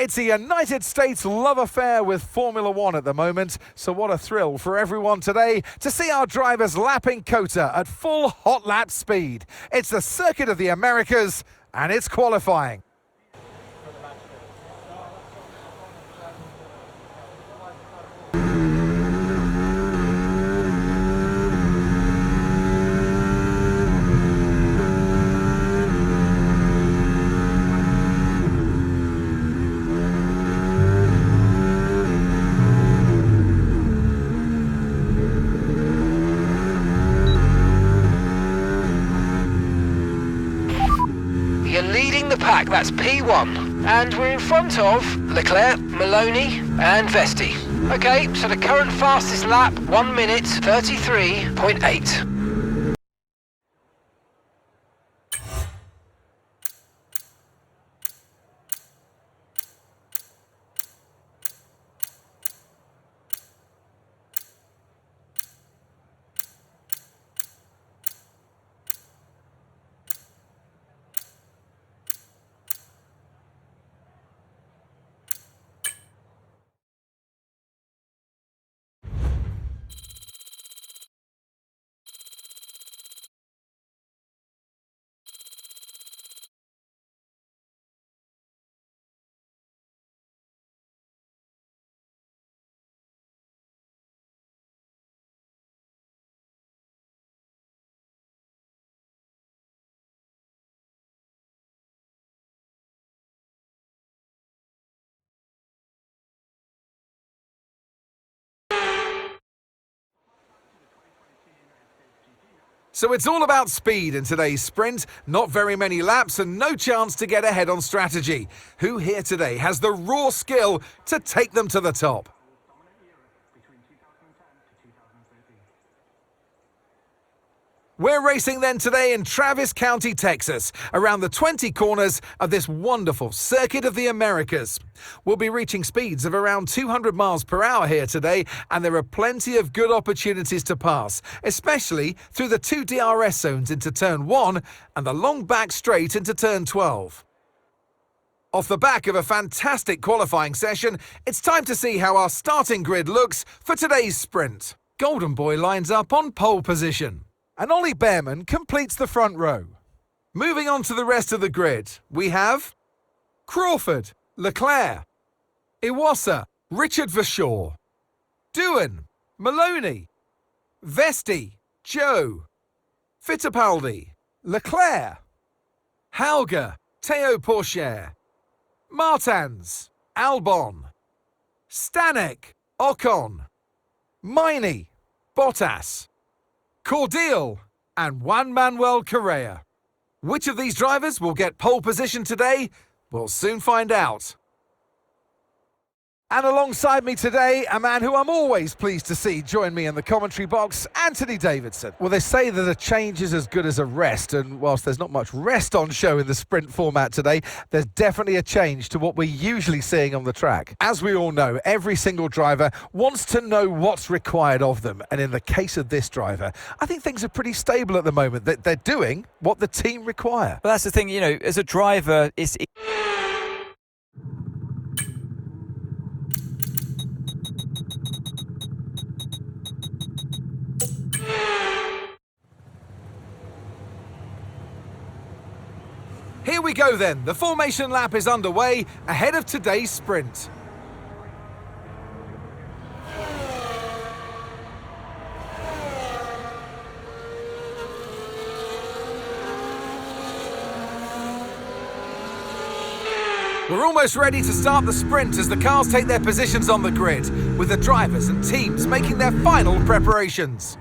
It's a United States love affair with Formula One at the moment, so what a thrill for everyone today to see our drivers lapping COTA at full hot lap speed. It's the Circuit of the Americas, and it's qualifying. You're leading the pack, that's P1. And we're in front of Leclerc, Maloney and Vesti. Okay, so the current fastest lap, 1 minute 33.8. So it's all about speed in today's sprint, not very many laps and no chance to get ahead on strategy. Who here today has the raw skill to take them to the top? We're racing then today in Travis County, Texas, around the 20 corners of this wonderful Circuit of the Americas. We'll be reaching speeds of around 200 miles per hour here today, and there are plenty of good opportunities to pass, especially through the 2 DRS zones into Turn 1 and the long back straight into Turn 12. Off the back of a fantastic qualifying session, it's time to see how our starting grid looks for today's sprint. Golden Boy lines up on pole position, and Ollie Bearman completes the front row. Moving on to the rest of the grid, we have Crawford, Leclerc, Iwasa, Richard Verschoor, Doohan, Maloney, Vesti, Joe, Fittipaldi, Leclerc, Hauger, Théo Pourchaire, Martins, Albon, Stanek, Ocon, Miney, Bottas, Cordial and Juan Manuel Correa. Which of these drivers will get pole position today? We'll soon find out. And alongside me today, a man who I'm always pleased to see join me in the commentary box, Anthony Davidson. Well, they say that a change is as good as a rest, and whilst there's not much rest on show in the sprint format today, there's definitely a change to what we're usually seeing on the track. As we all know, every single driver wants to know what's required of them, and in the case of this driver, I think things are pretty stable at the moment. That they're doing what the team require. Well, that's the thing, you know, as a driver, it's... Here we go then, the formation lap is underway ahead of today's sprint. We're almost ready to start the sprint as the cars take their positions on the grid, with the drivers and teams making their final preparations.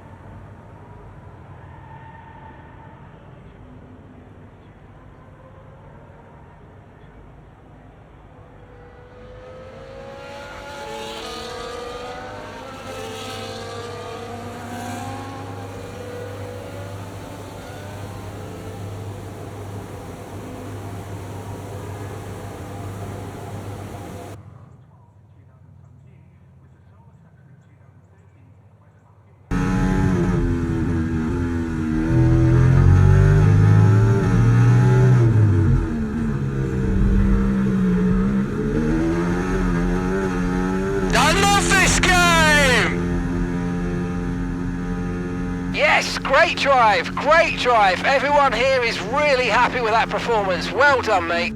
Great drive, great drive. Everyone here is really happy with that performance. Well done, mate.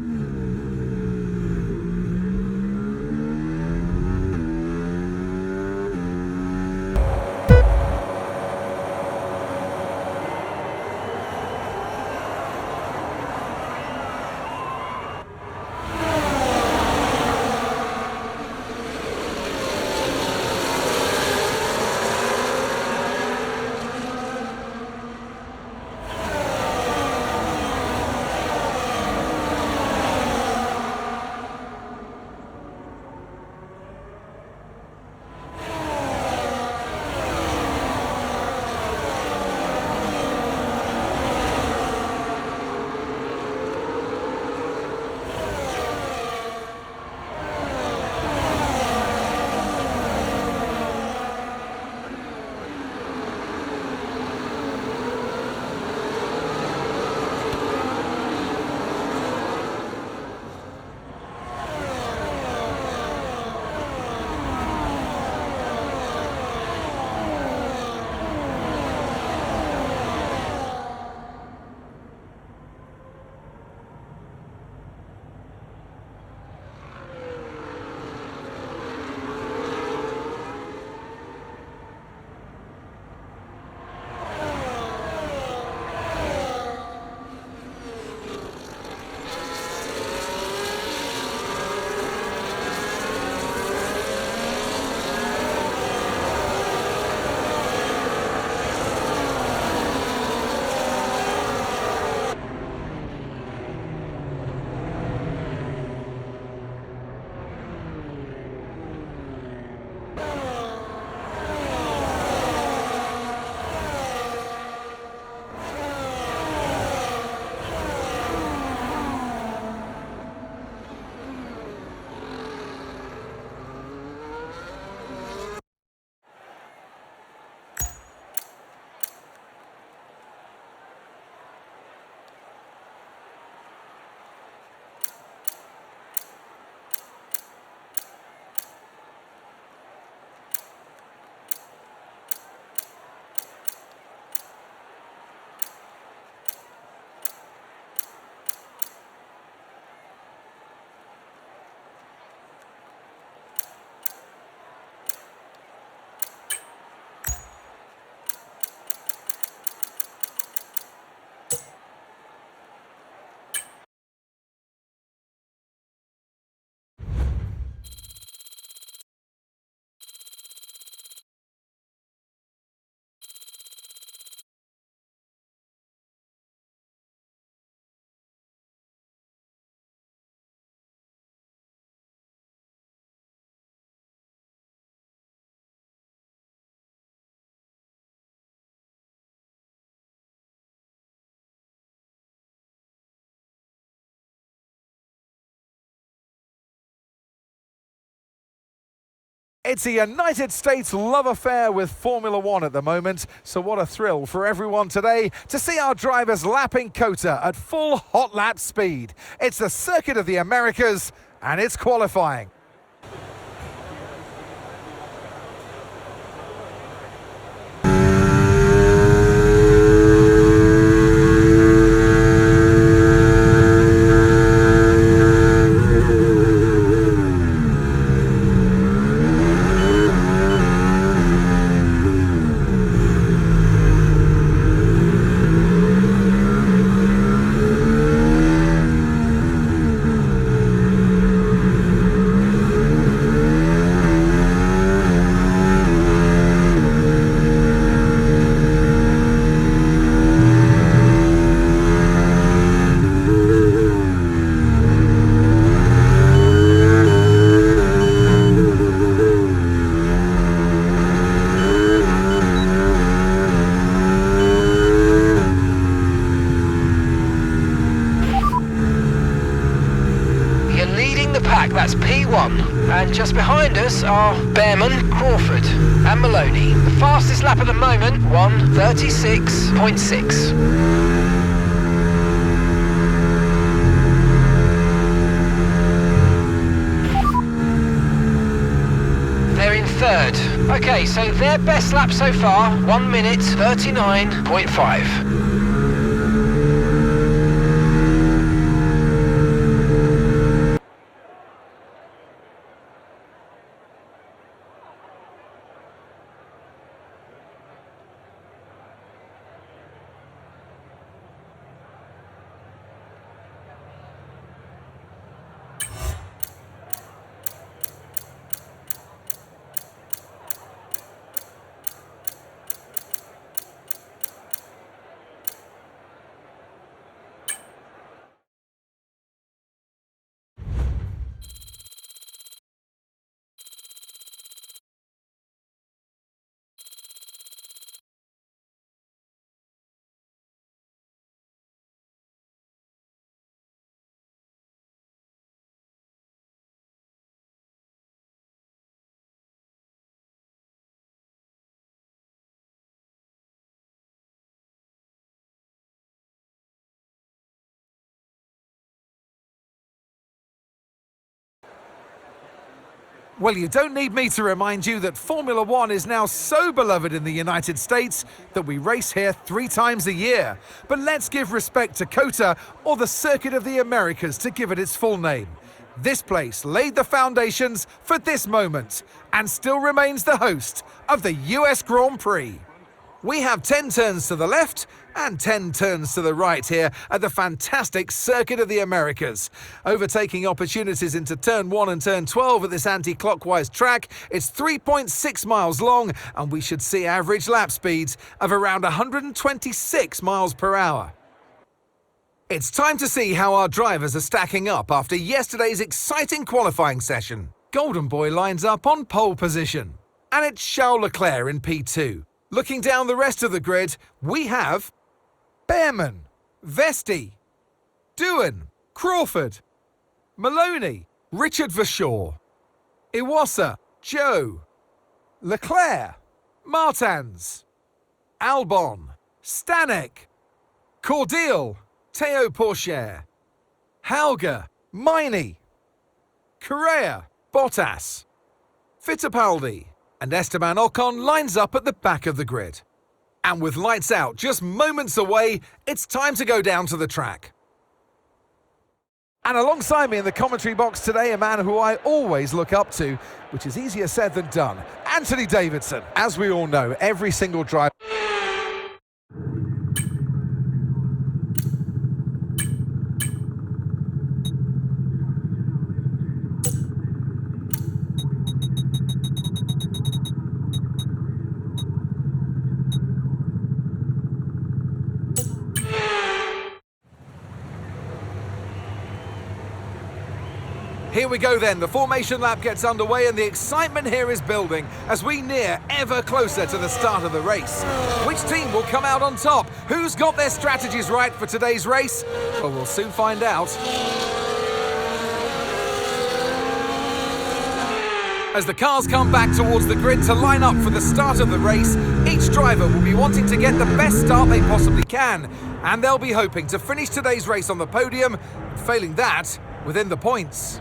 It's a United States love affair with Formula One at the moment, so what a thrill for everyone today to see our drivers lapping COTA at full hot lap speed. It's the Circuit of the Americas, and it's qualifying. That's P1, and just behind us are Bearman, Crawford and Maloney. The fastest lap at the moment, 1:36.6. They're in third. Okay, so their best lap so far, 1 minute 39.5. Well, you don't need me to remind you that Formula One is now so beloved in the United States that we race here 3 times a year. But let's give respect to COTA, or the Circuit of the Americas, to give it its full name. This place laid the foundations for this moment and still remains the host of the US Grand Prix. We have 10 turns to the left and 10 turns to the right here at the fantastic Circuit of the Americas. Overtaking opportunities into turn 1 and turn 12 at this anti-clockwise track. It's 3.6 miles long and we should see average lap speeds of around 126 miles per hour. It's time to see how our drivers are stacking up after yesterday's exciting qualifying session. Golden Boy lines up on pole position, and it's Charles Leclerc in P2. Looking down the rest of the grid, we have Bearman, Vesti, Doohan, Crawford, Maloney, Richard Verschoor, Iwasa, Joe, Leclerc, Martins, Albon, Stanek, Cordial, Théo Pourchaire, Hauger, Miney, Correa, Bottas, Fittipaldi, and Esteban Ocon lines up at the back of the grid. And with lights out just moments away, it's time to go down to the track. And alongside me in the commentary box today, a man who I always look up to, which is easier said than done, Anthony Davidson. As we all know, every single driver... Here we go then, the formation lap gets underway and the excitement here is building as we near ever closer to the start of the race. Which team will come out on top? Who's got their strategies right for today's race? Well, we'll soon find out. As the cars come back towards the grid to line up for the start of the race, each driver will be wanting to get the best start they possibly can, and they'll be hoping to finish today's race on the podium, and failing that, within the points.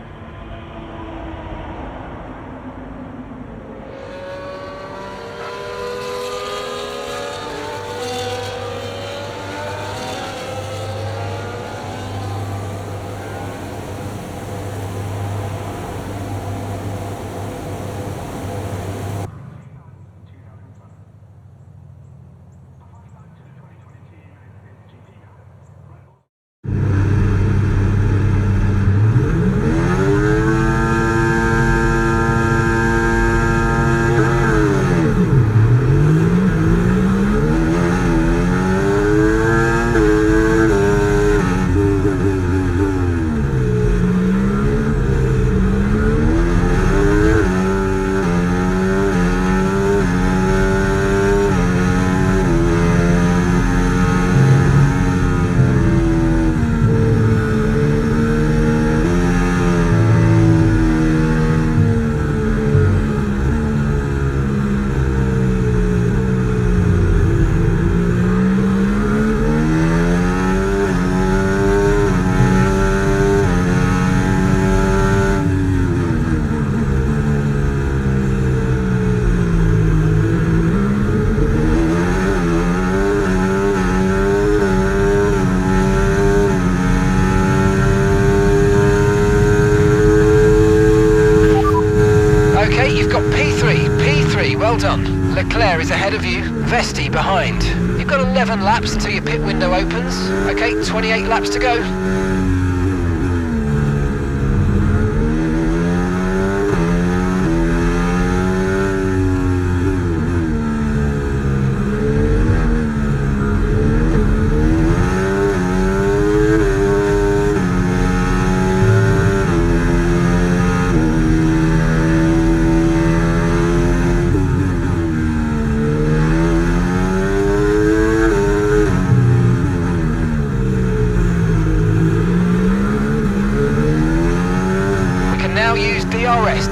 Leclerc is ahead of you, Vesti behind. You've got 11 laps until your pit window opens. Okay, 28 laps to go.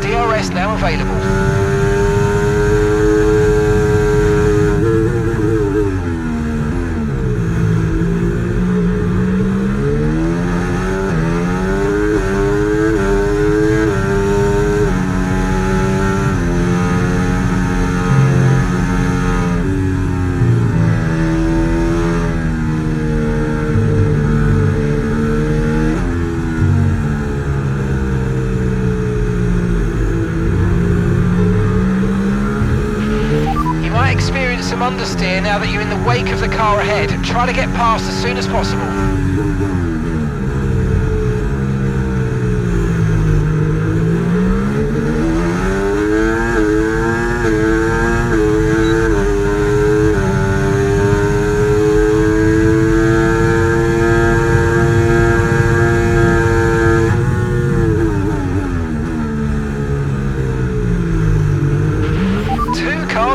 DRS now available. Some understeer now that you're in the wake of the car ahead. Try to get past as soon as possible.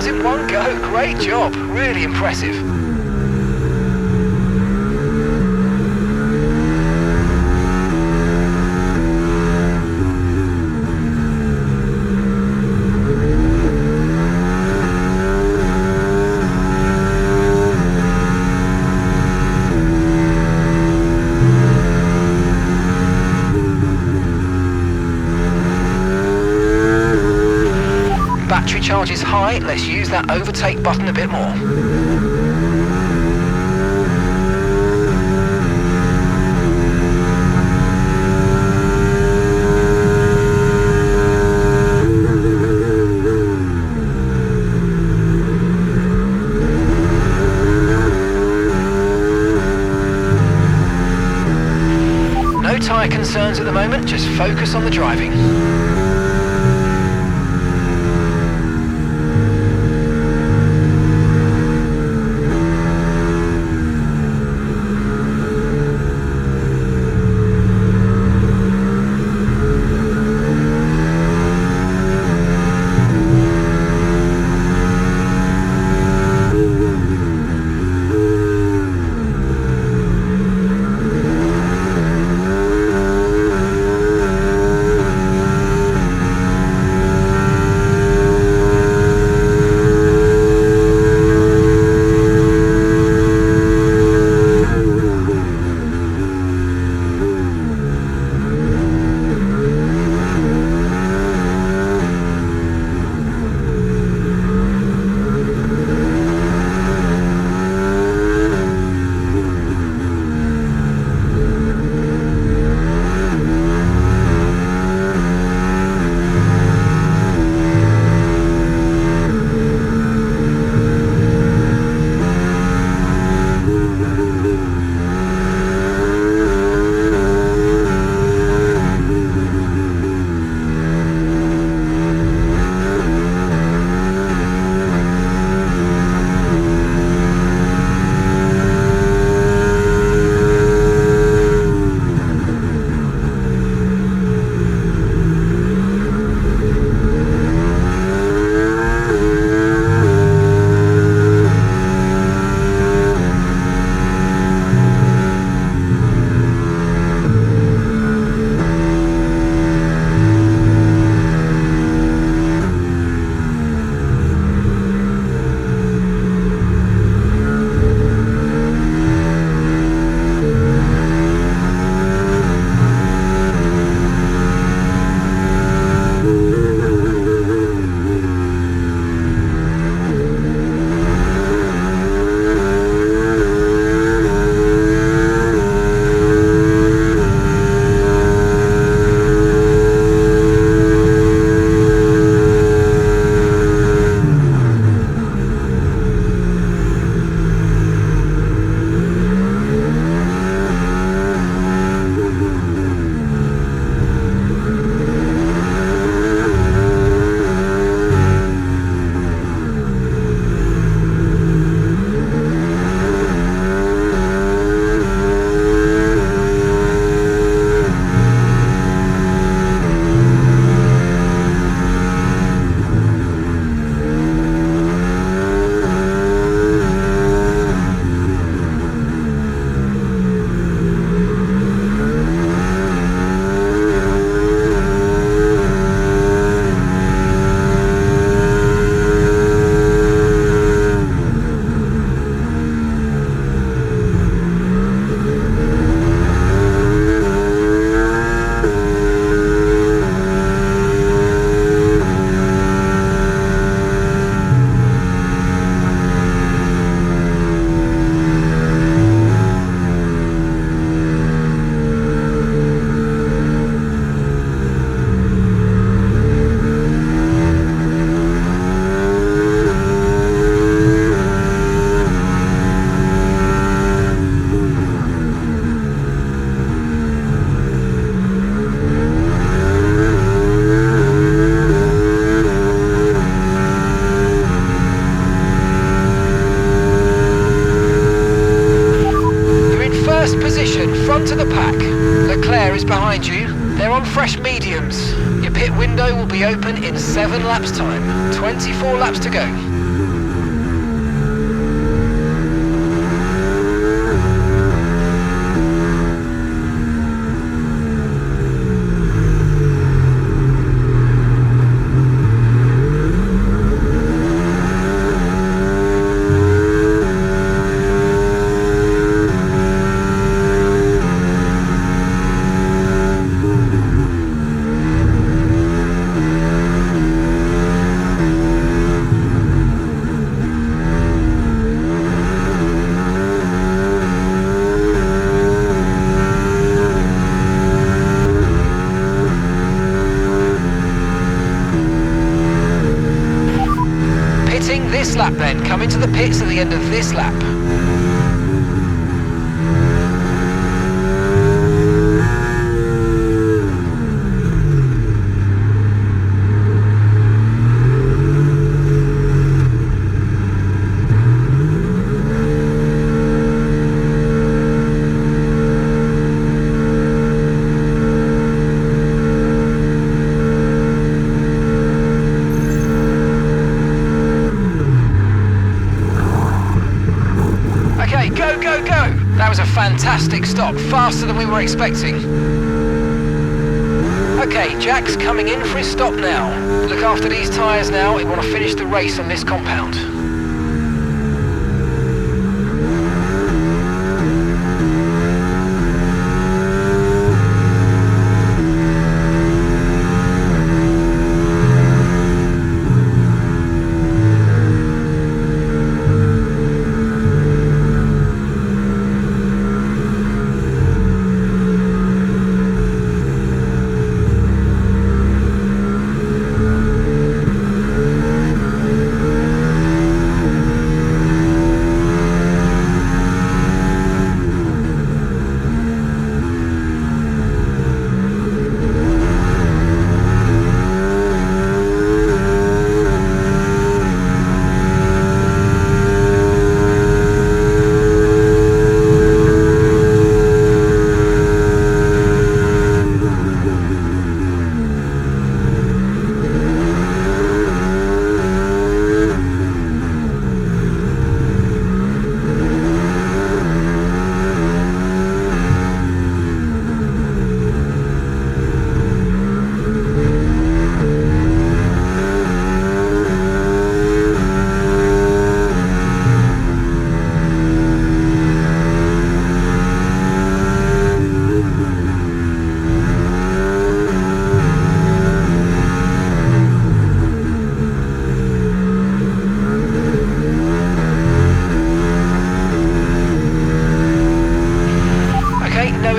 In one go, great job, really impressive. Battery charge is high, let's use that overtake button a bit more. No tyre concerns at the moment, just focus on the driving. window will be open in 7 laps time. 24 laps to go. This lap then, come into the pits at the end of this lap. That was a fantastic stop, faster than we were expecting. Okay, Jack's coming in for his stop now. Look after these tyres now, we want to finish the race on this compound.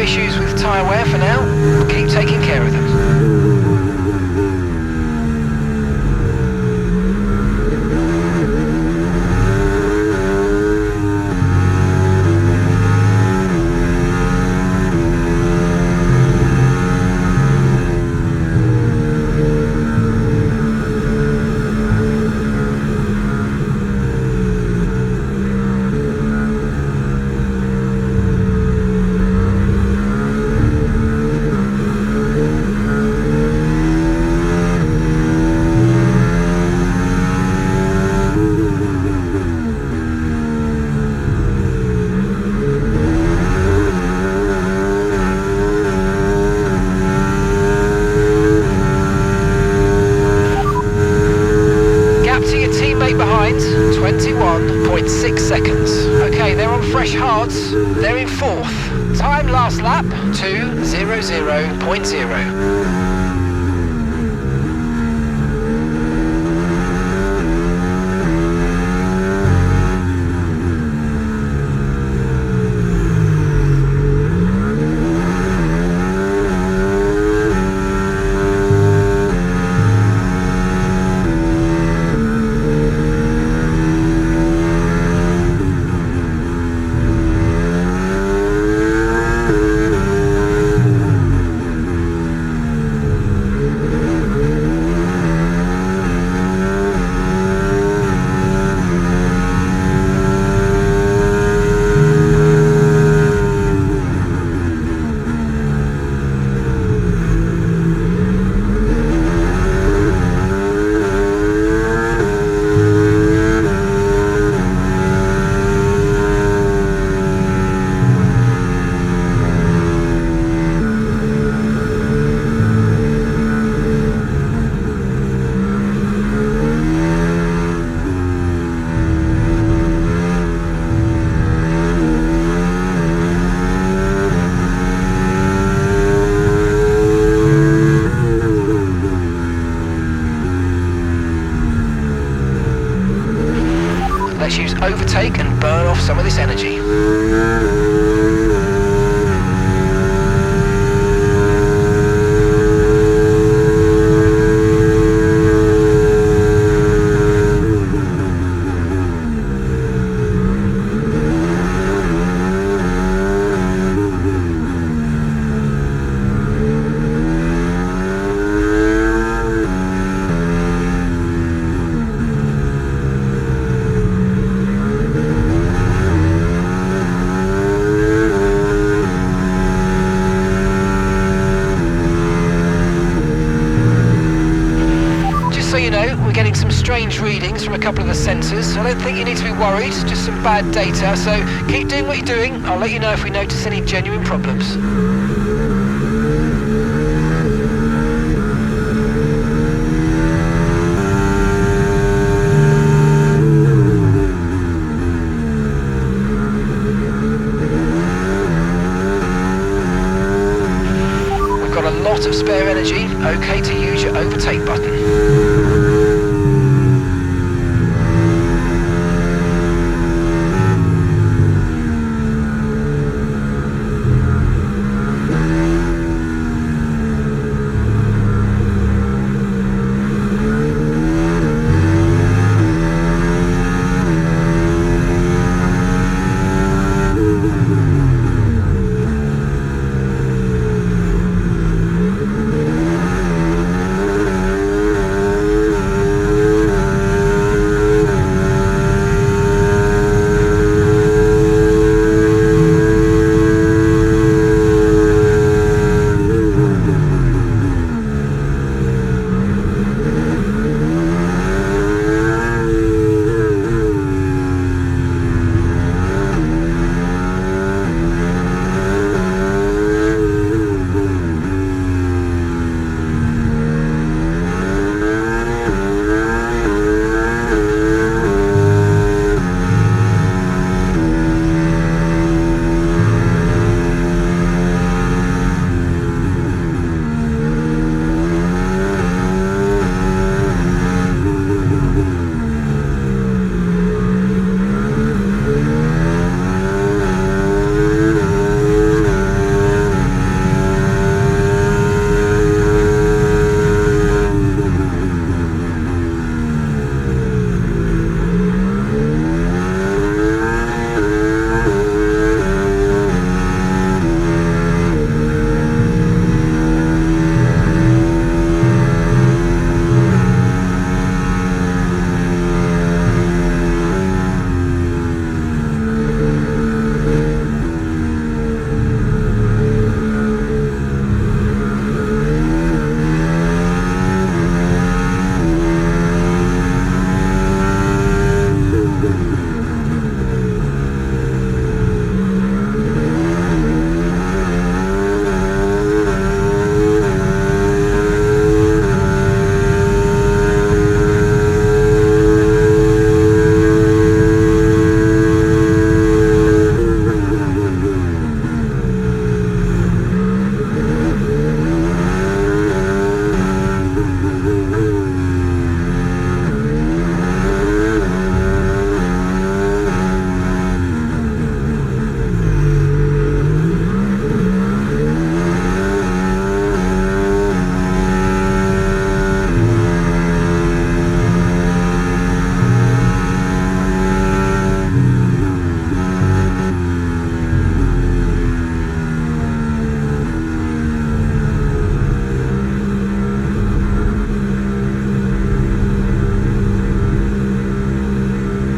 Issues with tyre wear for now. We'll keep taking care of them. Behind, 21.6 seconds. Okay, they're on fresh hards. They're in 4th. Time last lap, 2:00.0. Let's use overtake and burn off some of this energy. So you know, we're getting some strange readings from a couple of the sensors. I don't think you need to be worried, just some bad data, so keep doing what you're doing. I'll let you know if we notice any genuine problems. We've got a lot of spare energy, okay to use your overtake button.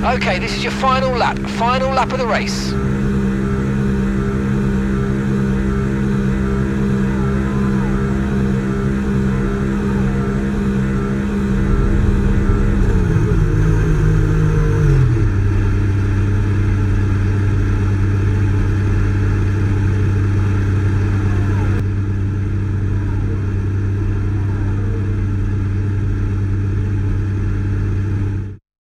Okay, this is your final lap of the race.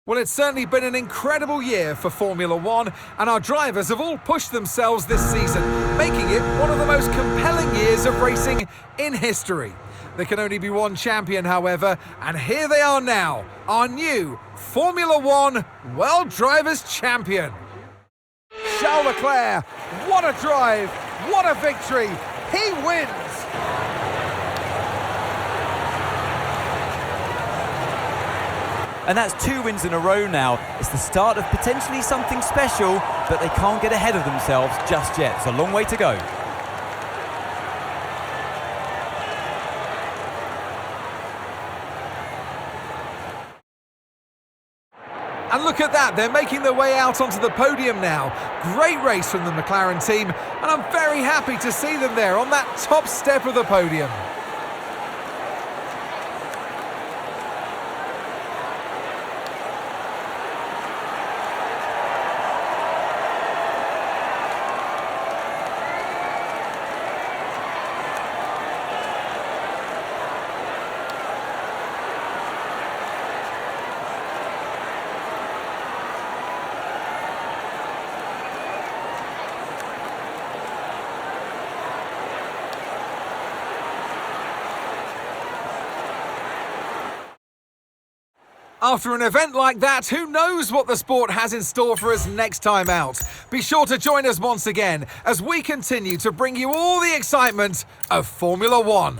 Well, it's certainly been an incredible year for Formula One, and our drivers have all pushed themselves this season, making it one of the most compelling years of racing in history. There can only be one champion, however, and here they are now, our new Formula One Well, drivers champion. Charles Leclerc, what a drive, what a victory. He wins. And that's 2 wins in a row now. It's the start of potentially something special, but they can't get ahead of themselves just yet. It's a long way to go. And look at that, they're making their way out onto the podium now. Great race from the McLaren team, and I'm very happy to see them there on that top step of the podium. After an event like that, who knows what the sport has in store for us next time out? Be sure to join us once again as we continue to bring you all the excitement of Formula One.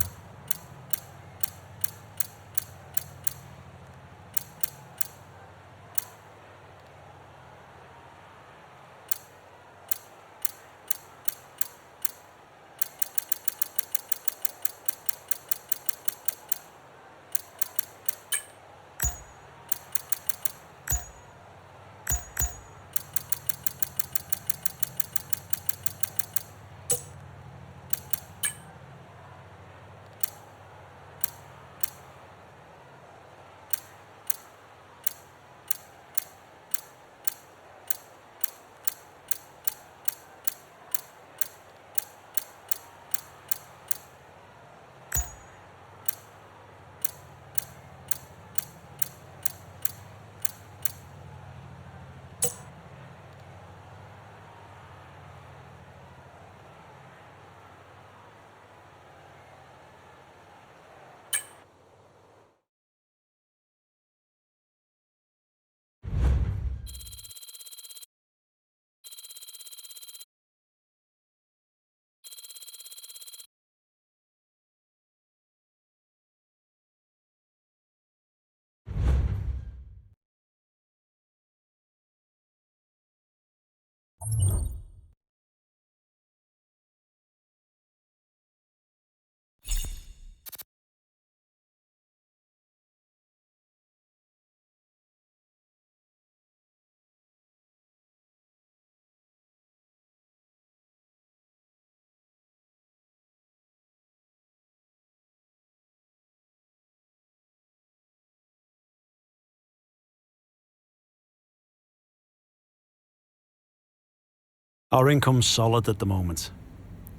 Our income's solid at the moment.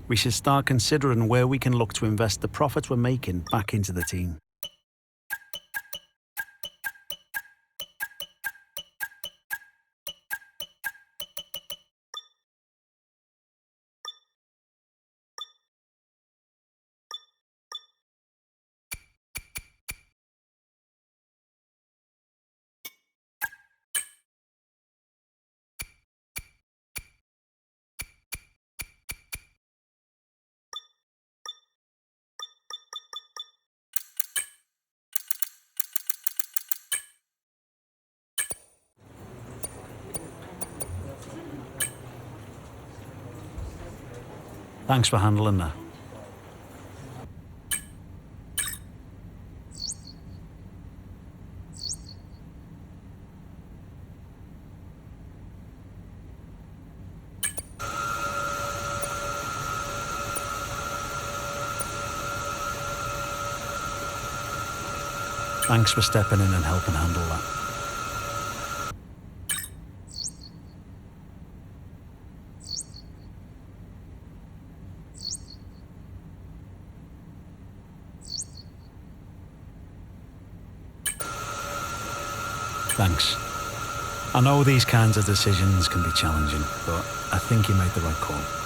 We should start considering where we can look to invest the profits we're making back into the team. Thanks for handling that. Thanks for stepping in and helping handle that. Thanks. I know these kinds of decisions can be challenging, but I think you made the right call.